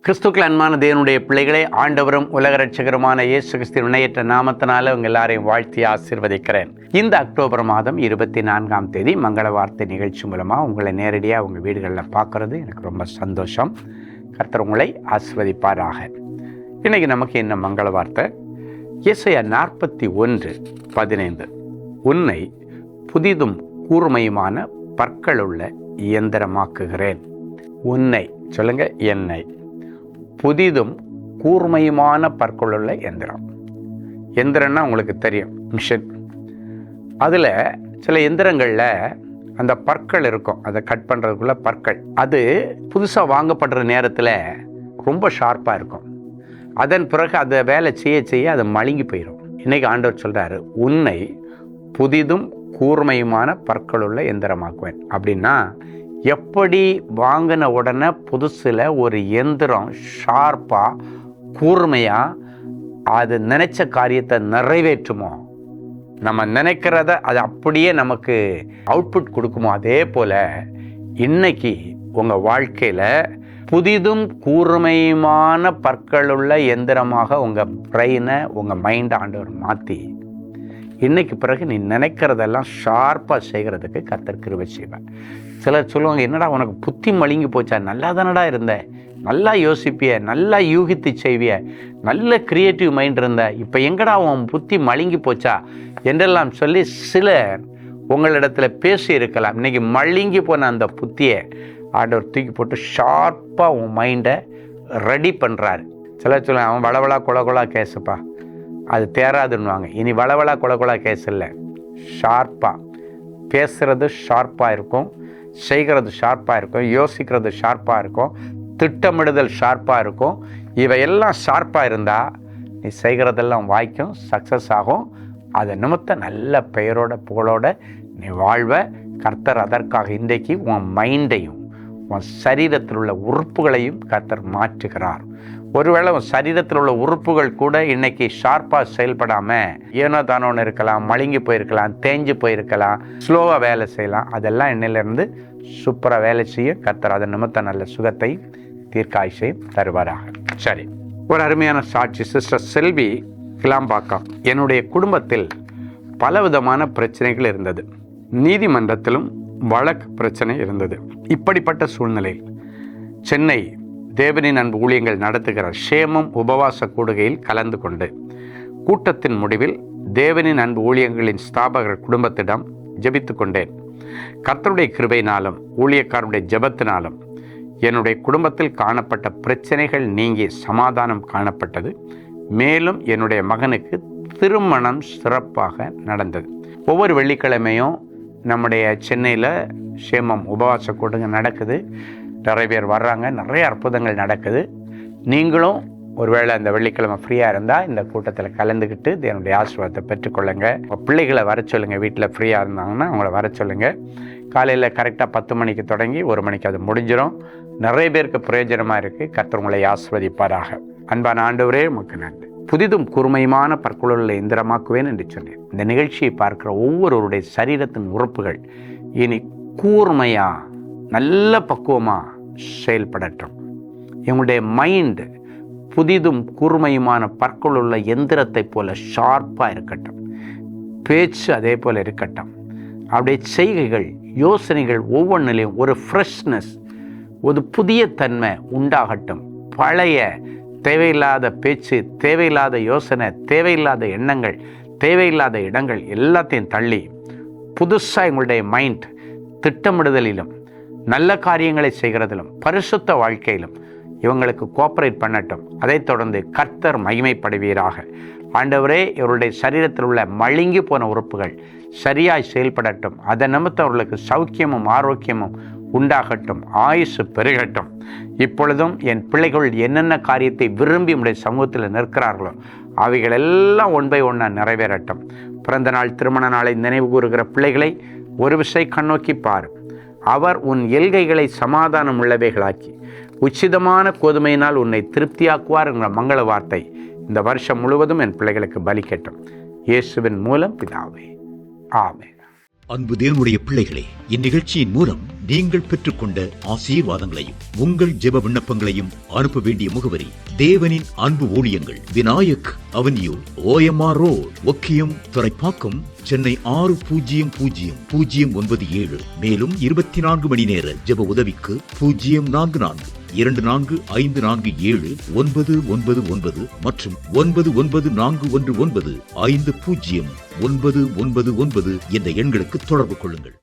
கிறிஸ்துக்கள் அன்பான தேவனுடைய பிள்ளைகளே, ஆண்டவரும் உலக ரட்சகருமான இயேசு கிறிஸ்துவின் இணையற்ற நாமத்தினால உங்கள் எல்லாரையும் வாழ்த்தி ஆசீர்வதிக்கிறேன். இந்த அக்டோபர் மாதம் 24ஆம் தேதி மங்கள வார்த்தை நிகழ்ச்சி மூலமாக உங்களை நேரடியாக உங்கள் வீடுகளில் பார்க்குறது எனக்கு ரொம்ப சந்தோஷம். கர்த்தர் உங்களை ஆசீர்வதிப்பாராக. இன்றைக்கி நமக்கு என்ன மங்கள வார்த்தை? எசையா 41:15. உன்னை புதிதும் கூர்மையுமான பற்களுள்ள இயந்திரமாக்குகிறேன். உன்னை சொல்லுங்க, என்னை புதிதும் கூர்மையுமான பற்களுள்ள எந்திரம்னா உங்களுக்கு தெரியும், மிஷின். அதில் சில எந்திரங்களில் அந்த பற்கள் இருக்கும், அதை கட் பண்ணுறதுக்குள்ள பற்கள். அது புதுசாக வாங்கப்படுற நேரத்தில் ரொம்ப ஷார்ப்பாக இருக்கும். அதன் பிறகு அதை வேலை செய்ய அது மழுங்கி போயிடும். இன்றைக்கி ஆண்டவர் சொல்கிறாரு, உன்னை புதிதும் கூர்மையுமான பற்களுள்ள எந்திரமாக்குவேன். அப்படின்னா எப்படி வாங்கின உடனே புதுசில் ஒரு எந்திரம் ஷார்ப்பாக கூர்மையாக அது நினைச்ச காரியத்தை நிறைவேற்றுமோ, நம்ம நினைக்கிறத அது அப்படியே நமக்கு அவுட்புட் கொடுக்குமோ, அதே போல் இன்னைக்கு உங்கள் வாழ்க்கையில் புதிதும் கூர்மையுமான பற்களுள்ள எந்திரமாக உங்கள் பிரெயினை, உங்கள் மைண்டை ஆண்டவர் மாற்றி இன்னைக்கு பிறகு நீ நினைக்கிறதெல்லாம் ஷார்ப்பாக செய்கிறதுக்கு கர்த்தர் கிருபை செய்வேன். சிலர் சொல்லுவாங்க, என்னடா உனக்கு புத்தி மழுங்கி போச்சா, நல்லா தானடா இருந்த, நல்லா யோசிப்பிய, நல்லா யூகித்து செய்விய, நல்ல கிரியேட்டிவ் மைண்ட் இருந்த, இப்போ எங்கடா உன் புத்தி மழுங்கி போச்சா என்றெல்லாம் சொல்லி சிலர் உங்களிடத்தில் பேசி இருக்கலாம். இன்றைக்கி மழுங்கி போன அந்த புத்தியை ஆண்டவர் தூக்கி போட்டு ஷார்ப்பாக உன் மைண்டை ரெடி பண்ணுறாரு. சிலர் சொல்லுவாங்க, அவன் வளவளா கொலகொலா கேஸுப்பா, அது தேராதுன்னுவாங்க. இனி வளவளா கொலகொலா கேஸ் இல்லை, ஷார்ப்பாக பேசுகிறது ஷார்ப்பாக இருக்கும், செய்கிறது ஷார்ப்பாக இருக்கும், யோசிக்கிறது ஷார்ப்பாக இருக்கும், திட்டமிடுதல் ஷார்ப்பாக இருக்கும். இவையெல்லாம் ஷார்ப்பாக இருந்தால் நீ செய்கிறதெல்லாம் வாய்க்கும், சக்ஸஸ் ஆகும். அதை நிமித்த நல்ல பெயரோட புகழோட நீ வாழ்வ. கர்த்தர் அதற்காக இன்றைக்கு உன் மைண்டையும் உன் சரீரத்தில் உள்ள உறுப்புகளையும் கர்த்தர் மாற்றுகிறார். ஒருவேளை உன் சரீரத்தில் உள்ள உறுப்புகள் கூட இன்னைக்கு ஷார்ப்பாக செயல்படாமல் ஏனோ தானோன்னு இருக்கலாம், மழுங்கி போயிருக்கலாம், தேஞ்சு போயிருக்கலாம், ஸ்லோவாக வேலை செய்யலாம். அதெல்லாம் இன்னிலிருந்து சூப்பராக வேலை செய்ய கர்த்தர் அதன் நிமித்தம் நல்ல சுகத்தை தீர்க்காயுசையும் தருவாராக. சரி, ஒரு அருமையான சாட்சி. சிஸ்டர் செல்வி கிளாம்பாக்கம், என்னுடைய குடும்பத்தில் பலவிதமான பிரச்சனைகள் இருந்தது. நீதிமன்றத்திலும் வழக்கு பிரச்சனை இருந்தது. இப்படிப்பட்ட சூழ்நிலையில் சென்னை தேவனின் அன்பு ஊழியங்கள் நடத்துகிற ஷேமம் உபவாச கூடுகையில் கலந்து கொண்டு கூட்டத்தின் முடிவில் தேவனின் அன்பு ஊழியங்களின் ஸ்தாபகர் குடும்பத்திடம் ஜெபித்து கொண்டேன். கர்த்தருடைய கிருபையினாலும் ஊழியக்காரருடைய ஜெபத்தினாலும் என்னுடைய குடும்பத்தில் காணப்பட்ட பிரச்சனைகள் நீங்கி சமாதானம் காணப்பட்டது. மேலும் என்னுடைய மகனுக்கு திருமணம் சிறப்பாக நடந்தது. ஒவ்வொரு வெள்ளிக்கிழமையும் நம்முடைய சென்னையில் ஷேமம் உபவாச கூடுகை நடக்குது. நிறைய பேர் வர்றாங்க, நிறைய அற்புதங்கள் நடக்குது. நீங்களும் ஒருவேளை அந்த வெள்ளிக்கிழமை ஃப்ரீயாக இருந்தால் இந்த கூட்டத்தில் கலந்துக்கிட்டு என்னுடைய ஆசீர்வாதத்தை பெற்றுக்கொள்ளுங்க. உங்கள் பிள்ளைகளை வர சொல்லுங்கள். வீட்டில் ஃப்ரீயாக இருந்தாங்கன்னா அவங்கள வர சொல்லுங்கள். காலையில் கரெக்டாக 10 மணிக்கு தொடங்கி 1 மணிக்கு அது முடிஞ்சிடும். நிறைய பேருக்கு பிரயோஜனமாக இருக்குது. கர்த்தர் உங்களை ஆசீர்வதிப்பாராக. அன்பான ஆண்டவரே, உமக்கு நன்றி. புதிதும் கூர்மையுமான பற்களுள்ள இயந்திரமாக்குவேன் என்று சொன்னேன். இந்த நிகழ்ச்சியை பார்க்குற ஒவ்வொருவருடைய சரீரத்தின் உறுப்புகள் இனி கூர்மையாக நல்ல பக்குவமாக செயல்படட்டும். எங்களுடைய மைண்டு புதிதும் கூர்மையுமான பற்களுள்ள எந்திரத்தை போல ஷார்ப்பாக இருக்கட்டும். பேச்சு அதே போல் இருக்கட்டும். அவருடைய செய்கைகள், யோசனைகள் ஒவ்வொன்றிலையும் ஒரு ஃப்ரெஷ்னஸ், ஒரு புதிய தன்மை உண்டாகட்டும். பழைய தேவையில்லாத பேச்சு, தேவையில்லாத யோசனை, தேவையில்லாத எண்ணங்கள், தேவையில்லாத இடங்கள் எல்லாத்தையும் தள்ளி புதுசாக எங்களுடைய மைண்ட் திட்டமிடுதலிலும் நல்ல காரியங்களை செய்கிறதிலும் பரிசுத்த வாழ்க்கையிலும் இவங்களுக்கு கோஆப்ரேட் பண்ணட்டும். அதைத் தொடர்ந்து கர்த்தர் மகிமைப்படுவீராக. ஆண்டவரே, இவருடைய சரீரத்தில் உள்ள மழுங்கி போன உறுப்புகள் சரியாய் செயல்படட்டும். அதை நிமித்தம் அவர்களுக்கு சௌக்கியமும் ஆரோக்கியமும் உண்டாகட்டும், ஆயுசு பெருகட்டும். இப்பொழுதும் என் பிள்ளைகள் என்னென்ன காரியத்தை விரும்பி உடைய சமூகத்தில் நிற்கிறார்களோ அவைகள் எல்லாம் 1 by 1 நிறைவேறட்டும். பிறந்த நாள், திருமண நாளை நினைவு கூறுகிற பிள்ளைகளை ஒரு விசை கண்ணோக்கி பார். அவர் உன் எல்கைகளை சமாதானம் உள்ளவைகளாக்கி உச்சிதமான கோதுமையினால் உன்னை திருப்தியாக்குவார் என்ற மங்கள வார்த்தை இந்த வருஷம் முழுவதும் என் பிள்ளைகளுக்கு பலிக்கட்டும். இயேசுவின் மூலம் பிதாவே, ஆமென். அன்பு தேவனுடைய பிள்ளைகளே, இந்நிகழ்ச்சியின் மூலம் நீங்கள் பெற்றுக்கொண்ட ஆசீர்வாதங்களையும் உங்கள் ஜெப விண்ணப்பங்களையும் அனுப்ப வேண்டிய முகவரி தேவனின் அன்பு ஊழியங்கள், Vinayak avenue, OMR road, Okkiyam, Thoraipakkam, Chennai 600097. மேலும் 24 மணி நேர ஜெப உதவிக்கு 044-24547-999 மற்றும் 9941150999 என்ற எண்களுக்கு தொடர்பு கொள்ளுங்கள்.